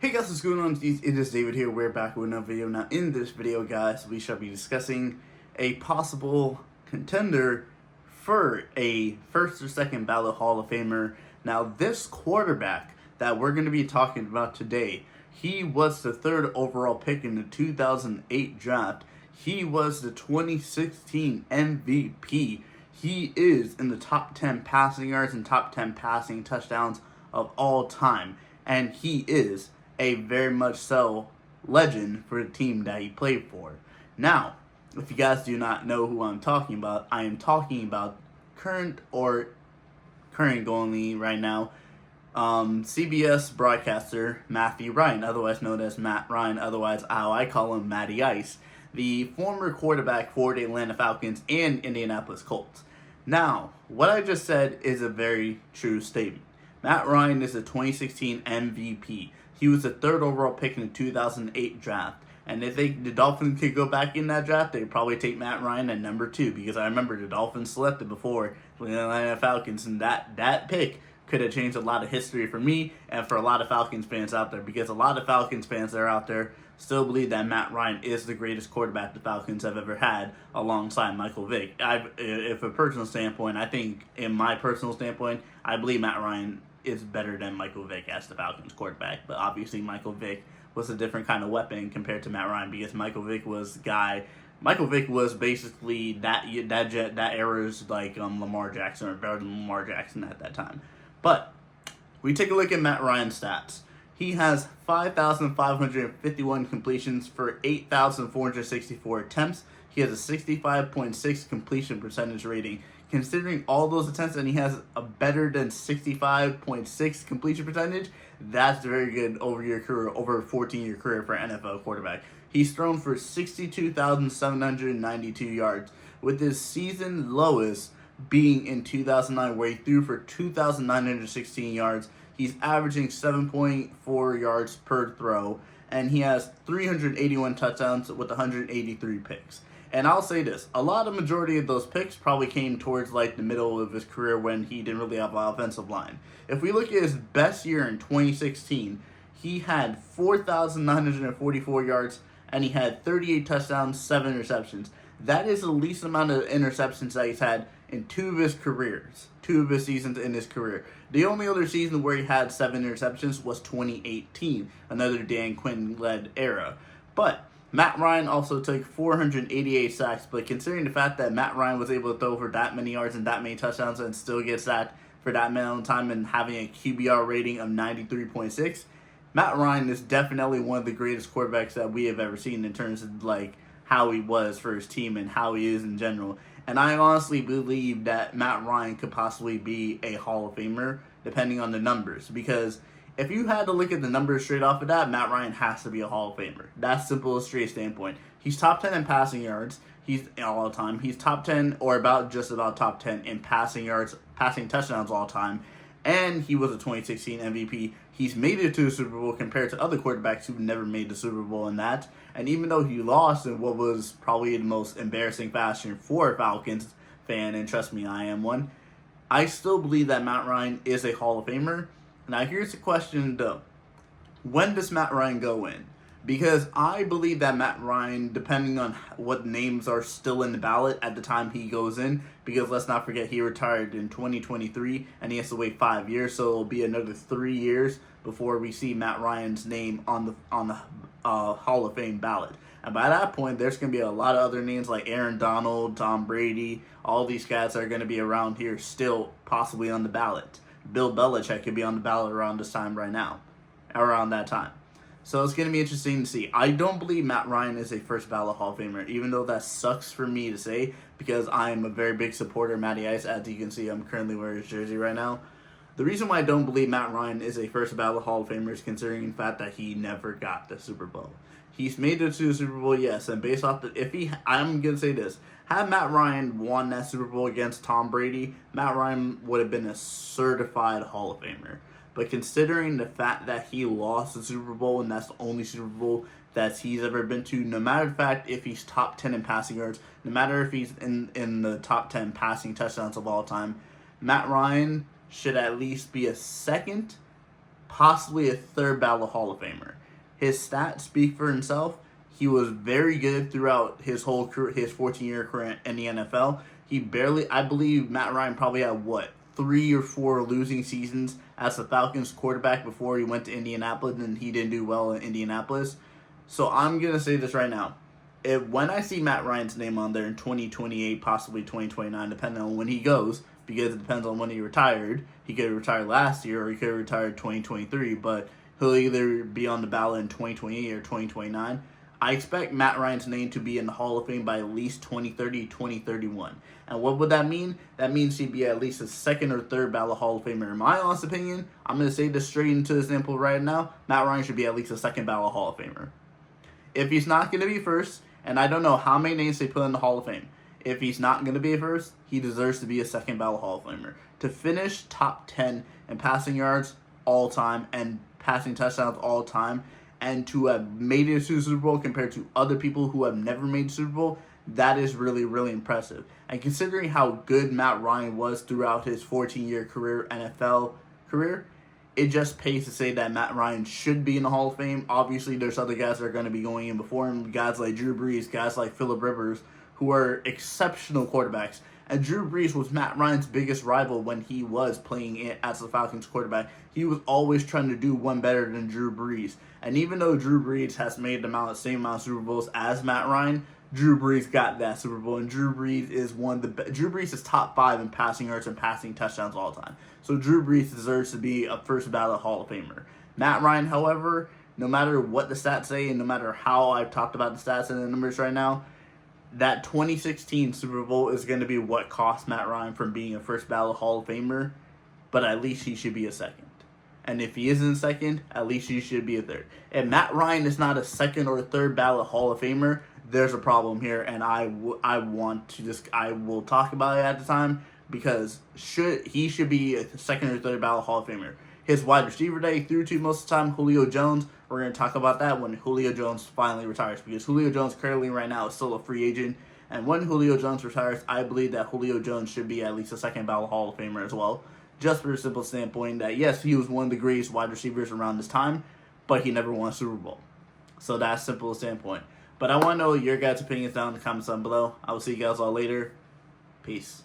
Hey guys, what's going on? It is David here. We're back with another video. Now, in this video, guys, we shall be discussing a possible contender for a first or second ballot Hall of Famer. Now, this quarterback that we're going to be talking about today, he was the third overall pick in the 2008 draft. He was the 2016 MVP. He is in the top 10 passing yards and top 10 passing touchdowns of all time. And he is a very much so legend for the team that he played for. Now, if you guys do not know who I'm talking about, I am talking about current only right now, CBS broadcaster Matthew Ryan, otherwise known as Matt Ryan, otherwise how I call him Matty Ice, the former quarterback for the Atlanta Falcons and Indianapolis Colts. Now, what I just said is a very true statement. Matt Ryan is a 2016 MVP. He was the third overall pick in the 2008 draft. And if the Dolphins could go back in that draft, they'd probably take Matt Ryan at number 2. Because I remember the Dolphins selected before the Atlanta Falcons. And that pick could have changed a lot of history for me and for a lot of Falcons fans out there. Because a lot of Falcons fans that are out there still believe that Matt Ryan is the greatest quarterback the Falcons have ever had alongside Michael Vick. If a personal standpoint, I think in my personal standpoint, I believe Matt Ryan is better than Michael Vick as the Falcons quarterback. But obviously Michael Vick was a different kind of weapon compared to Matt Ryan because Michael Vick was basically that era's like Lamar Jackson or better than Lamar Jackson at that time. But we take a look at Matt Ryan's stats. He has 5,551 completions for 8,464 attempts. He has a 65.6 completion percentage rating. Considering all those attempts and he has a better than 65.6 completion percentage, that's very good over your career, over a 14-year career for an NFL quarterback. He's thrown for 62,792 yards, with his season lowest being in 2009, where he threw for 2,916 yards. He's averaging 7.4 yards per throw, and he has 381 touchdowns with 183 picks. And I'll say this, majority of those picks probably came towards like the middle of his career when he didn't really have an offensive line. If we look at his best year in 2016, he had 4,944 yards and he had 38 touchdowns, 7 interceptions. That is the least amount of interceptions that he's had in two of his seasons in his career. The only other season where he had 7 interceptions was 2018, another Dan Quinn-led era. But Matt Ryan also took 488 sacks, but considering the fact that Matt Ryan was able to throw for that many yards and that many touchdowns and still get sacked for that amount of time and having a QBR rating of 93.6, Matt Ryan is definitely one of the greatest quarterbacks that we have ever seen in terms of like how he was for his team and how he is in general. And I honestly believe that Matt Ryan could possibly be a Hall of Famer depending on the numbers, because if you had to look at the numbers straight off of that, Matt Ryan has to be a Hall of Famer. That's simple as straight standpoint. He's top 10 in passing yards. He's all time. He's top 10 or just about top 10 in passing yards, passing touchdowns all time. And he was a 2016 MVP. He's made it to the Super Bowl compared to other quarterbacks who've never made the Super Bowl in that. And even though he lost in what was probably the most embarrassing fashion for a Falcons fan, and trust me, I am one, I still believe that Matt Ryan is a Hall of Famer. Now, here's the question, though. When does Matt Ryan go in? Because I believe that Matt Ryan, depending on what names are still in the ballot at the time he goes in, because let's not forget he retired in 2023 and he has to wait 5 years, so it'll be another 3 years before we see Matt Ryan's name on the Hall of Fame ballot. And by that point, there's going to be a lot of other names like Aaron Donald, Tom Brady, all these guys are going to be around here still possibly on the ballot. Bill Belichick could be on the ballot around this time right now, around that time. So it's going to be interesting to see. I don't believe Matt Ryan is a first ballot Hall of Famer, even though that sucks for me to say because I am a very big supporter of Matty Ice. As you can see, I'm currently wearing his jersey right now. The reason why I don't believe Matt Ryan is a first ballot Hall of Famer is considering the fact that he never got the Super Bowl. He's made it to the Super Bowl, yes, and based off I'm going to say this, had Matt Ryan won that Super Bowl against Tom Brady, Matt Ryan would have been a certified Hall of Famer. But considering the fact that he lost the Super Bowl and that's the only Super Bowl that he's ever been to, no matter the fact if he's top 10 in passing yards, no matter if he's in the top 10 passing touchdowns of all time, Matt Ryan should at least be a second, possibly a third ballot Hall of Famer. His stats speak for himself. He was very good throughout his whole career, his 14-year career in the NFL. I believe Matt Ryan probably had 3 or 4 losing seasons as the Falcons quarterback before he went to Indianapolis, and he didn't do well in Indianapolis. So I'm gonna say this right now. When I see Matt Ryan's name on there in 2028, possibly 2029, depending on when he goes, because it depends on when he retired. He could have retired last year, or he could have retired 2023, but he'll either be on the ballot in 2028 or 2029. I expect Matt Ryan's name to be in the Hall of Fame by at least 2030, 2031. And what would that mean? That means he'd be at least a second or third ballot Hall of Famer. In my honest opinion, I'm going to say this straight into the sample right now, Matt Ryan should be at least a second ballot Hall of Famer. If he's not going to be first, and I don't know how many names they put in the Hall of Fame, if he's not going to be first, he deserves to be a second ballot Hall of Famer. To finish top 10 in passing yards all time and passing touchdowns all time, and to have made it to the Super Bowl compared to other people who have never made the Super Bowl, that is really, really impressive. And considering how good Matt Ryan was throughout his 14-year career, NFL career, it just pays to say that Matt Ryan should be in the Hall of Fame. Obviously, there's other guys that are going to be going in before him, guys like Drew Brees, guys like Phillip Rivers, who are exceptional quarterbacks. And Drew Brees was Matt Ryan's biggest rival when he was playing it as the Falcons quarterback. He was always trying to do one better than Drew Brees. And even though Drew Brees has made the same amount of Super Bowls as Matt Ryan, Drew Brees got that Super Bowl, and Drew Brees is Drew Brees is top 5 in passing yards and passing touchdowns all time. So Drew Brees deserves to be a first ballot Hall of Famer. Matt Ryan, however, no matter what the stats say, and no matter how I've talked about the stats and the numbers right now, that 2016 Super Bowl is going to be what cost Matt Ryan from being a first ballot Hall of Famer, but at least he should be a second. And if he isn't second, at least he should be a third. If Matt Ryan is not a second or third ballot Hall of Famer, there's a problem here, and I will talk about it at the time, because he should be a second or third ballot Hall of Famer. His wide receiver that he threw to most of the time, Julio Jones, we're going to talk about that when Julio Jones finally retires, because Julio Jones currently right now is still a free agent, and when Julio Jones retires, I believe that Julio Jones should be at least a second ballot Hall of Famer as well, just for a simple standpoint that, yes, he was one of the greatest wide receivers around this time, but he never won a Super Bowl. So that's simple standpoint. But I want to know your guys' opinions down in the comments down below. I will see you guys all later. Peace.